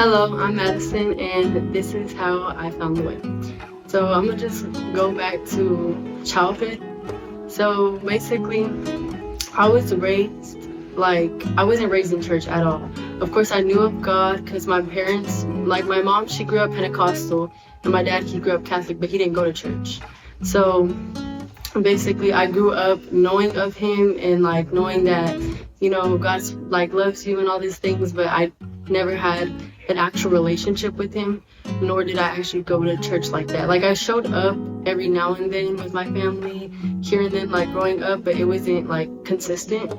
Hello, I'm Madison, and this is how I found the way. So I'm gonna just go back to childhood. So basically, I was raised I wasn't raised in church at all. Of course, I knew of God because my parents, like my mom, she grew up Pentecostal, and my dad, he grew up Catholic, but he didn't go to church. So basically, I grew up knowing of him and knowing that God's loves you and all these things, but I never had an actual relationship with him, nor did I actually go to church like that. I showed up every now and then with my family here and then growing up, but it wasn't consistent.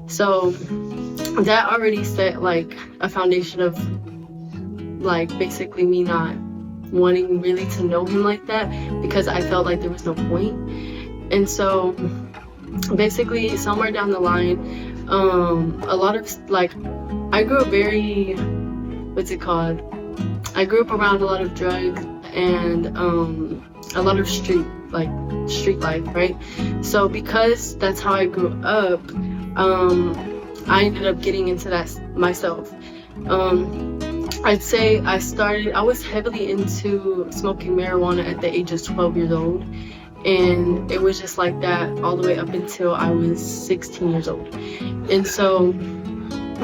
So that already set a foundation of basically me not wanting really to know him like that, because I felt like there was no point. And so basically somewhere down the line, a lot of I grew up very, I grew up around a lot of drugs and a lot of street life, right? So because that's how I grew up, I ended up getting into that myself. I'd say I was heavily into smoking marijuana at the age of 12 years old. And it was just like that all the way up until I was 16 years old. And so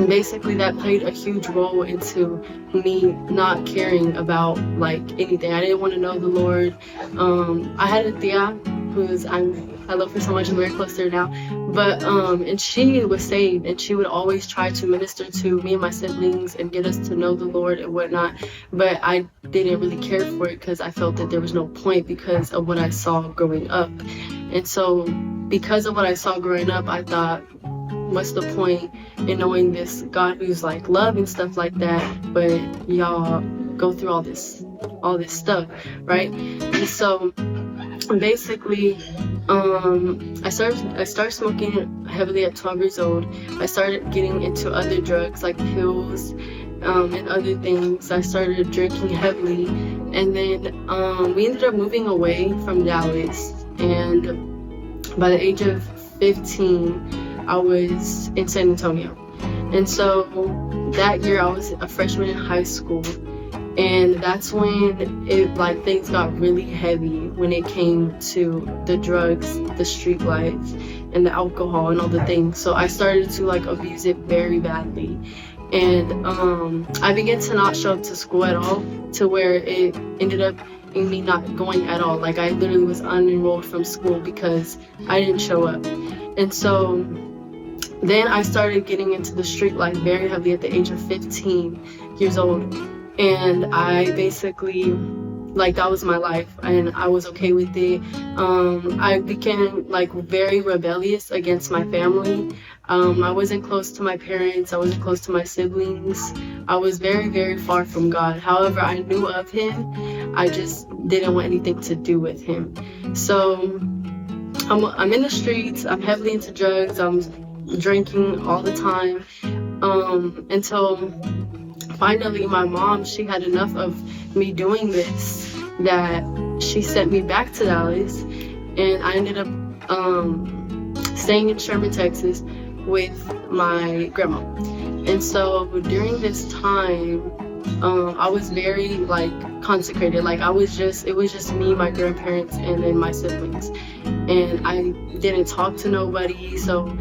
basically that played a huge role into me not caring about anything. I didn't want to know the Lord. I had a tia who's I love her so much. I'm very close to her now. But and she was saved, and she would always try to minister to me and my siblings and get us to know the Lord and whatnot. But I didn't really care for it because I felt that there was no point because of what I saw growing up. And so because of what I saw growing up, I thought, what's the point in knowing this God who's love and stuff like that, but y'all go through all this stuff, right? And so basically I started smoking heavily at 12 years old. I started getting into other drugs like pills and other things. I started drinking heavily, and then we ended up moving away from Dallas, and by the age of 15 I was in San Antonio. And so that year I was a freshman in high school, and that's when things got really heavy when it came to the drugs, the street life, and the alcohol and all the things. So I started to abuse it very badly, and I began to not show up to school at all, to where it ended up in me not going at all. I literally was unenrolled from school because I didn't show up. And so then I started getting into the street life very heavily at the age of 15 years old. And I basically, that was my life, and I was okay with it. I became very rebellious against my family. I wasn't close to my parents. I wasn't close to my siblings. I was very, very far from God. However, I knew of him. I just didn't want anything to do with him. So I'm in the streets. I'm heavily into drugs. I'm drinking all the time, until finally my mom, she had enough of me doing this that she sent me back to Dallas, and I ended up staying in Sherman, Texas with my grandma. And so during this time, I was very consecrated. It was just me, my grandparents, and then my siblings, and I didn't talk to nobody. So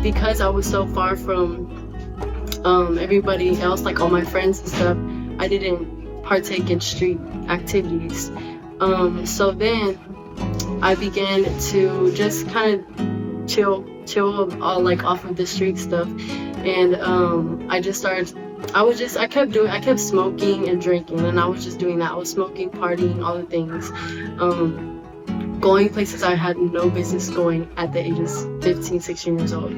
because I was so far from everybody else, all my friends and stuff, I didn't partake in street activities. So then I began to just kind of chill all off of the street stuff, and I kept smoking and drinking, and I was just doing that. I was smoking, partying, all the things, going places I had no business going at the ages 15, 16 years old.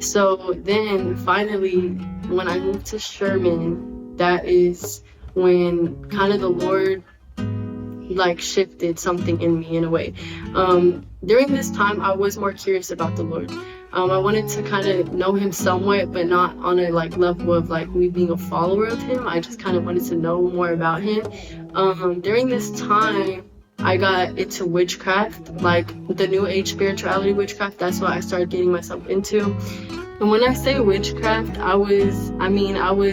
So then finally, when I moved to Sherman, that is when kind of the Lord shifted something in me in a way. During this time, I was more curious about the Lord. I wanted to kind of know him somewhat, but not on a level of me being a follower of him. I just kind of wanted to know more about him. During this time, I got into witchcraft, the new age spirituality witchcraft. That's what I started getting myself into. And when I say witchcraft, I was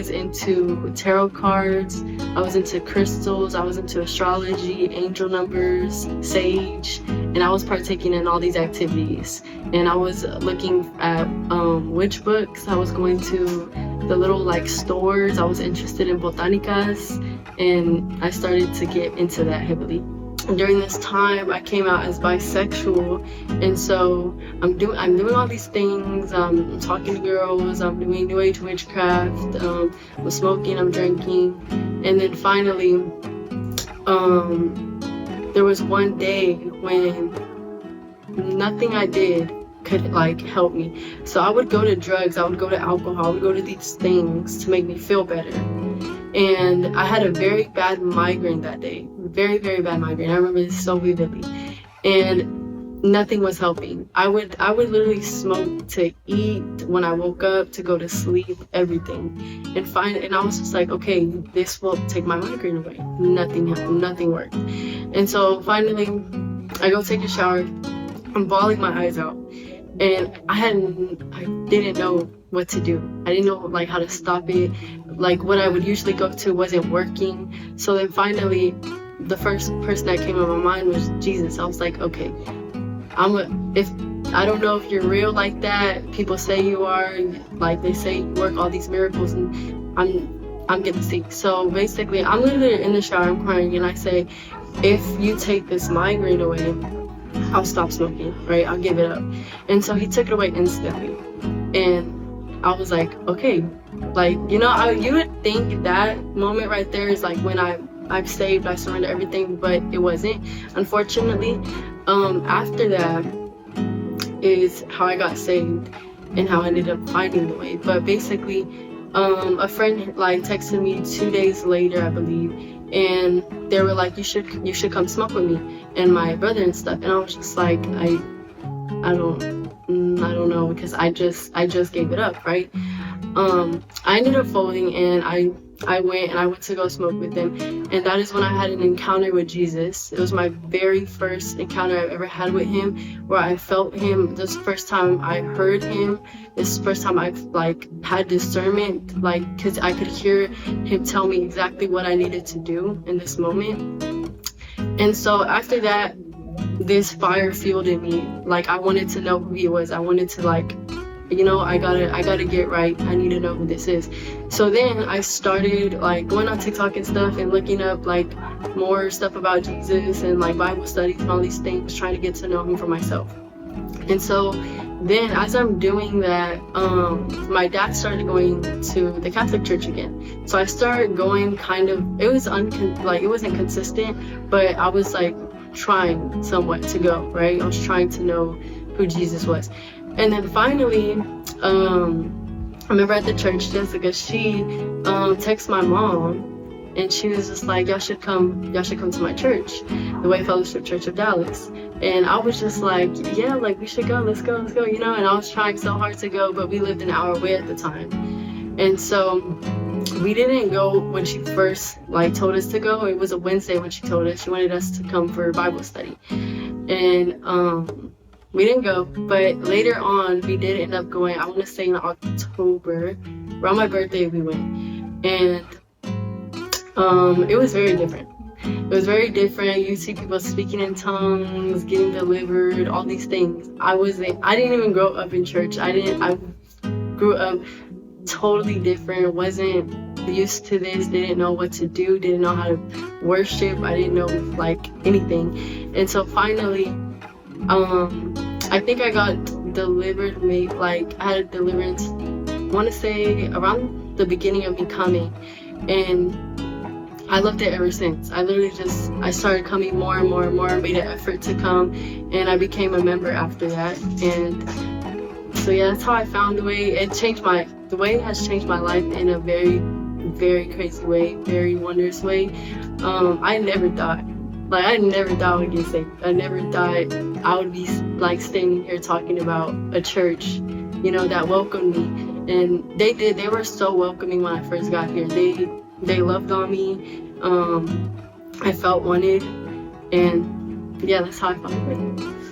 into tarot cards, I was into crystals, I was into astrology, angel numbers, sage, and I was partaking in all these activities. And I was looking at witch books. I was going to the little like stores. I was interested in botanicas, and I started to get into that heavily. During this time, I came out as bisexual, and so I'm doing all these things. I'm talking to girls. I'm doing New Age witchcraft. I'm smoking. I'm drinking, and then finally, there was one day when nothing I did could like help me. So I would go to drugs. I would go to alcohol. I would go to these things to make me feel better. And I had a very bad migraine that day. Very, very bad migraine. I remember this so vividly. And nothing was helping. I would literally smoke to eat, when I woke up, to go to sleep, everything. And I was just like, okay, this will take my migraine away. Nothing happened. Nothing worked. And so finally, I go take a shower. I'm bawling my eyes out. And I didn't know what to do. I didn't know like how to stop it. Like what I would usually go to wasn't working. So then finally, the first person that came in my mind was Jesus. I was like, okay, if I don't know if you're real like that. People say you are. Like they say you work all these miracles, and I'm getting sick. So basically, I'm literally in the shower, I'm crying, and I say, if you take this migraine away, I'll stop smoking, right? I'll give it up. And so he took it away instantly. And I was like, okay. Like, you would think that moment right there is like when I'm saved, I surrender everything, but it wasn't. Unfortunately, after that is how I got saved and how I ended up finding the way. But basically, a friend like texted me 2 days later, I believe, and they were like, you should come smoke with me and my brother and stuff. And I was just like, I don't know, because I just gave it up, right? I ended up folding, and I went to go smoke with them, and that is when I had an encounter with Jesus. It was my very first encounter I've ever had with him, where I felt him. This first time I heard him. This first time I've like had discernment, like, because I could hear him tell me exactly what I needed to do in this moment. And so after that, this fire fueled in me. Like, I wanted to know who he was. I wanted to like, I gotta get right. I need to know who this is. So then I started like going on TikTok and stuff and looking up like more stuff about Jesus and like Bible studies and all these things, trying to get to know him for myself. And so then as I'm doing that, my dad started going to the Catholic Church again. So I started going it wasn't consistent, but I was like trying somewhat to go, right? I was trying to know who Jesus was. And then finally, I remember at the church, Jessica, she texted my mom, and she was just like, y'all should come to my church, the Way Fellowship Church of Dallas. And I was just like, yeah, like we should go, let's go, and I was trying so hard to go, but we lived an hour away at the time. And so we didn't go when she first like told us to go. It was a Wednesday when she told us. She wanted us to come for Bible study. And we didn't go, but later on we did end up going. I want to say in October, around my birthday we went, and it was very different. It was very different. You see people speaking in tongues, getting delivered, all these things. I didn't even grow up in church. I grew up totally different. Wasn't used to this. Didn't know what to do. Didn't know how to worship. I didn't know like anything. And so finally, I think I got delivered, maybe like I had a deliverance, I want to say around the beginning of me coming, and I loved it ever since. I started coming more and more and more, made an effort to come, and I became a member after that. And so yeah, that's how I found the way. The way has changed my life in a very, very crazy way, very wondrous way. I never thought I would get saved. I never thought I would be like standing here talking about a church, that welcomed me. And they were so welcoming when I first got here. They loved on me. I felt wanted, and yeah, that's how I found it.